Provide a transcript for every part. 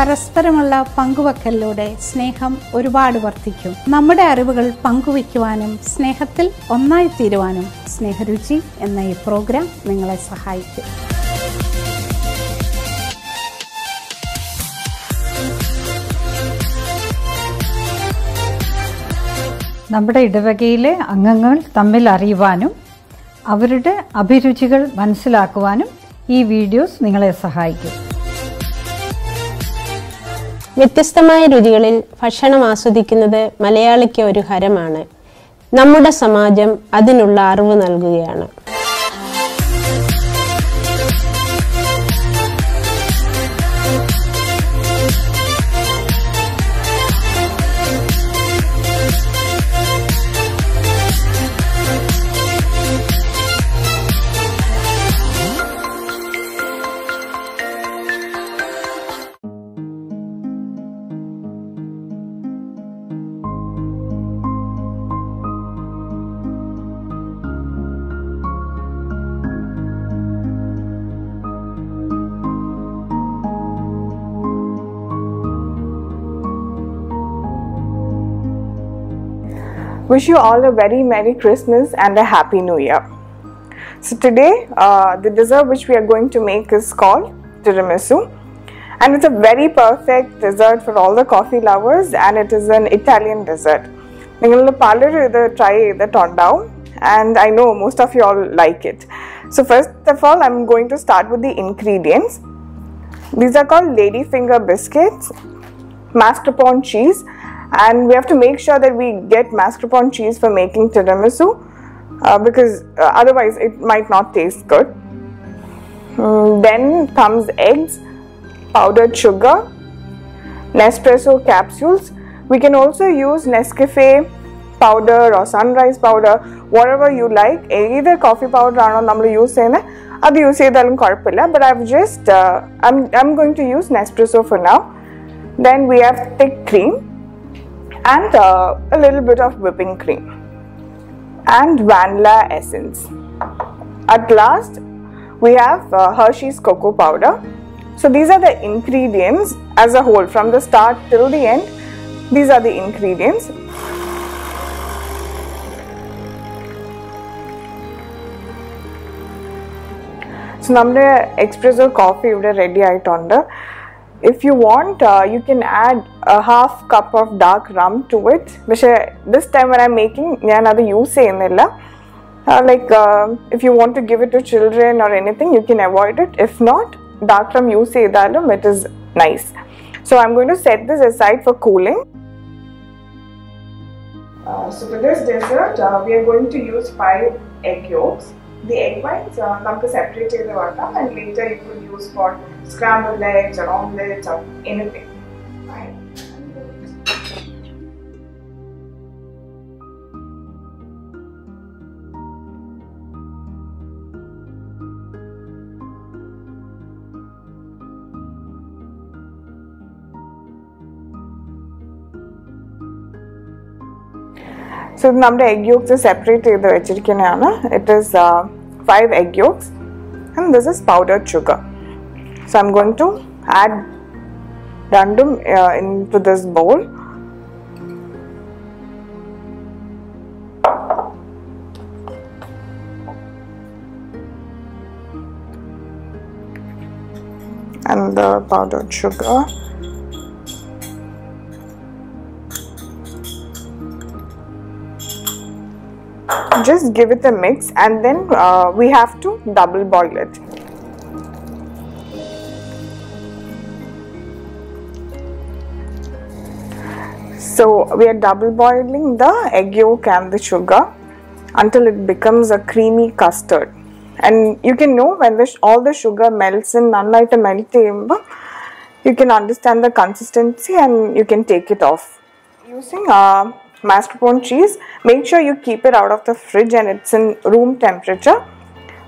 പരസ്പരമുള്ള പങ്കുവെക്കലിലൂടെ സ്നേഹം ഒരുപാട് വർദ്ധിക്കും. നമ്മുടെ അറിവുകൾ പങ്കുവയ്ക്കുവാനും സ്നേഹത്തിൽ ഒന്നായിത്തീരുവാനും സ്നേഹരുചി എന്ന ഈ പ്രോഗ്രാം നിങ്ങളെ സഹായിക്കും. നമ്മുടെ ഇടവകയിലെ അംഗങ്ങൾ തമ്മിൽ അറിയുവാനും അവരുടെ അഭിരുചികൾ മനസ്സിലാക്കുവാനും ഈ വീഡിയോസ് നിങ്ങളെ സഹായിക്കും. വ്യത്യസ്തമായ രുചികളിൽ ഭക്ഷണം ആസ്വദിക്കുന്നത് മലയാളിക്ക് ഒരു ഹരമാണ്. നമ്മുടെ സമാജം അതിനുള്ള അറിവ് നൽകുകയാണ്. Wish you all a very Merry Christmas and a Happy New Year. So today the dessert which we are going to make is called Tiramisu, and it's a very perfect dessert for all the coffee lovers, and it is an Italian dessert. Ningal parlor idu try idatondao, and I know most of you all like it. So first of all, I'm going to start with the ingredients. These are called lady finger biscuits, mascarpone cheese, and we have to make sure that we get mascarpone cheese for making tiramisu because otherwise it might not taste good. Then comes eggs, powdered sugar, Nespresso capsules. We can also use Nescafe powder or sunrise powder, whatever you like. Either coffee powder or nammal use cheyna adu use cheyidalum korappilla, but I've just I'm going to use Nespresso for now. Then we have thick cream and a little bit of whipping cream and vanilla essence. At last we have Hershey's cocoa powder. So these are the ingredients as a whole, from the start till the end. These are the ingredients. So nammade espresso coffee ivide ready aayittundu. If you want, you can add a half cup of dark rum to it. But this time when I'm making, I use it. If you want to give it to children or anything, you can avoid it. If not, dark rum use it is nice. So I'm going to set this aside for cooling. So for this dessert, we are going to use 5 egg yolks. The egg whites separate and later you could use for scrambled eggs or omelets or anything. Fine. So the egg yolks are separated. It is 5 egg yolks, and this is powdered sugar. So I'm going to add random into this bowl. And the powdered sugar. Just give it a mix, and then we have to double boil it. So we are double boiling the egg yolk and the sugar until it becomes a creamy custard. And you can know when all the sugar melts in, you can understand the consistency and you can take it off. Using mascarpone cheese, make sure you keep it out of the fridge and it's in room temperature.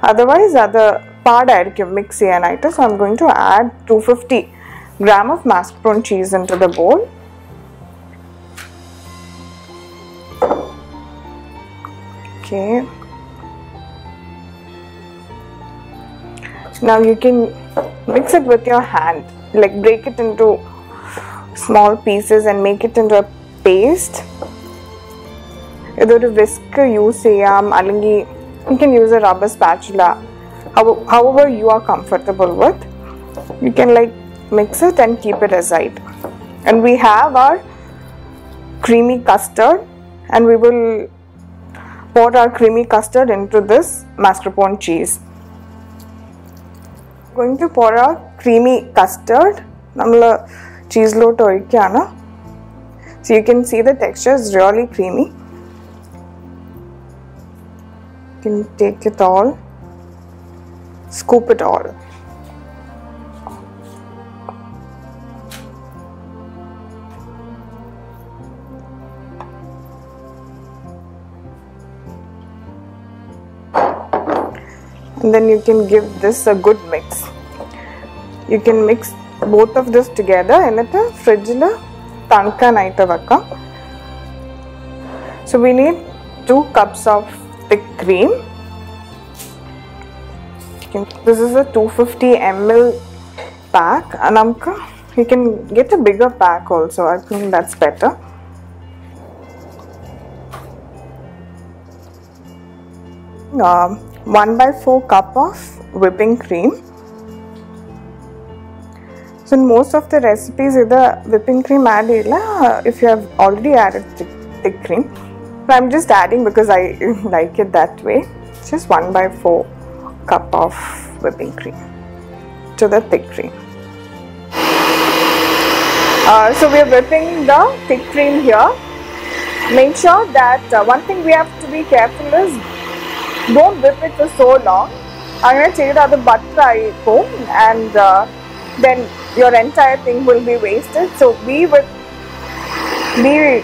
Otherwise, the mix. So I'm going to add 250 gram of mascarpone cheese into the bowl. Okay. Now you can mix it with your hand, like break it into small pieces and make it into a paste. Either a whisk use you can use a rubber spatula. However you are comfortable with. You can like mix it and keep it aside. And we have our creamy custard, and we will pour our creamy custard into this mascarpone cheese. Going to pour our creamy custard. Cheese lo toikkana. So you can see the texture is really creamy. You can take it all, scoop it all. And then you can give this a good mix. You can mix both of this together and at the fridge tanka naita vakka. So we need 2 cups of thick cream. This is a 250 ml pack, and you can get a bigger pack also. I think that's better. 1/4 cup of whipping cream. So in most of the recipes, either whipping cream add if you have already added thick cream. But I'm just adding because I like it that way. It's just 1/4 cup of whipping cream to the thick cream. So we are whipping the thick cream here. Make sure that one thing we have to be careful is don't whip it for so long. I'm going to take the butter and then your entire thing will be wasted. So be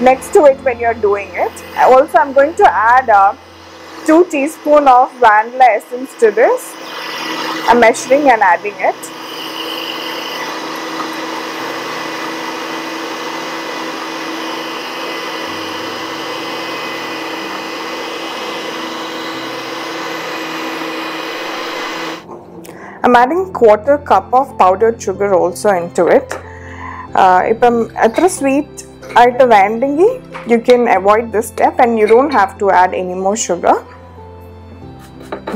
next to it when you're doing it. Also, I'm going to add 2 teaspoons of vanilla essence to this. I'm measuring and adding it. I'm adding 1/4 cup of powdered sugar also into it. If I'm at sweet you can avoid this step and you don't have to add any more sugar.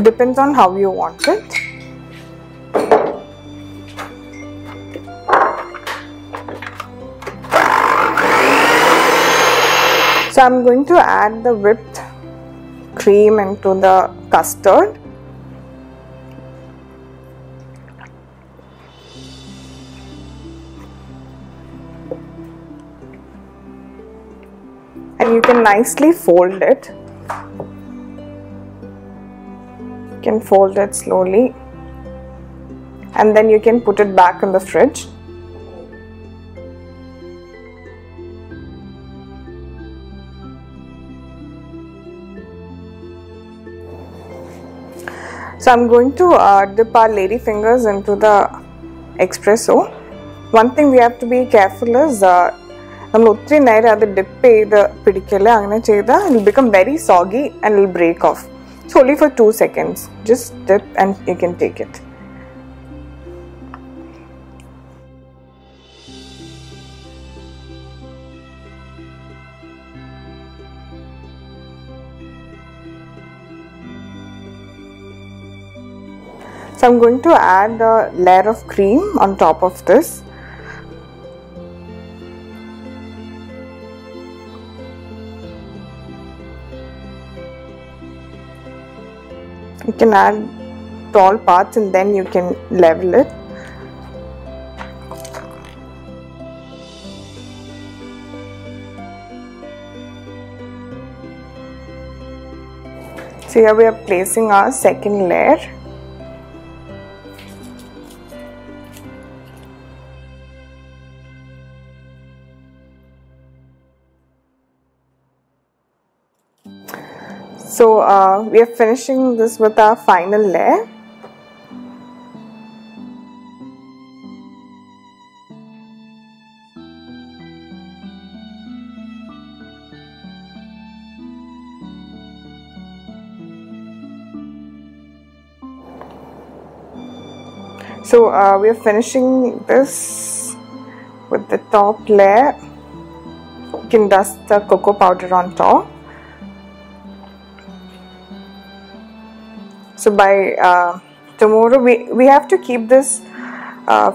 Depends on how you want it. So I'm going to add the whipped cream into the custard. And you can nicely fold it. You can fold it slowly, and then you can put it back in the fridge. So I'm going to dip our lady fingers into the espresso. One thing we have to be careful is it will become very soggy and it will break off. So only for 2 seconds. Just dip and you can take it. So I'm going to add a layer of cream on top of this. You can add all parts and then you can level it. So here we are placing our second layer. So we are finishing this with our final layer. So we are finishing this with the top layer. You can dust the cocoa powder on top. So by tomorrow we have to keep this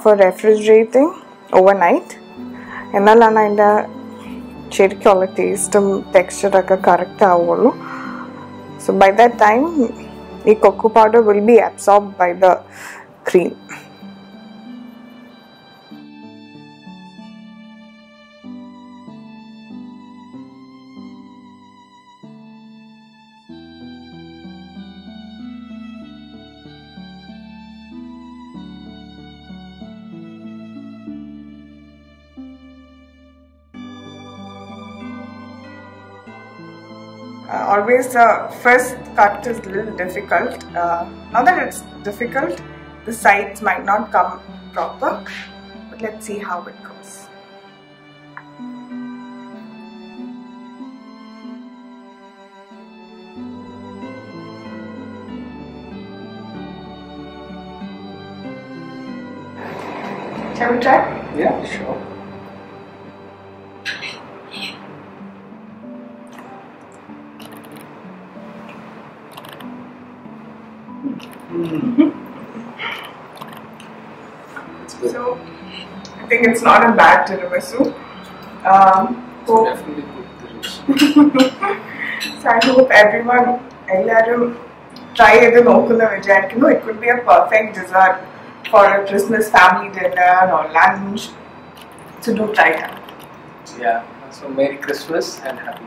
for refrigerating overnight. എന്നാലാണ് അതിൻ്റെ ശരിക്കുള്ള ടേസ്റ്റും ടെക്സ്ചറൊക്കെ correct ആവുള്ളൂ. So by that time the cocoa powder will be absorbed by the cream. Always the first cut is a little difficult. Not that it's difficult, the sides might not come proper, but let's see how it goes. Shall we try? Yeah, sure. So I think it's not a bad tiramisu. Definitely good tiramisu. So I hope everyone try it and it could be a perfect dessert for a Christmas family dinner or lunch. So do try that. Yeah. So Merry Christmas and Happy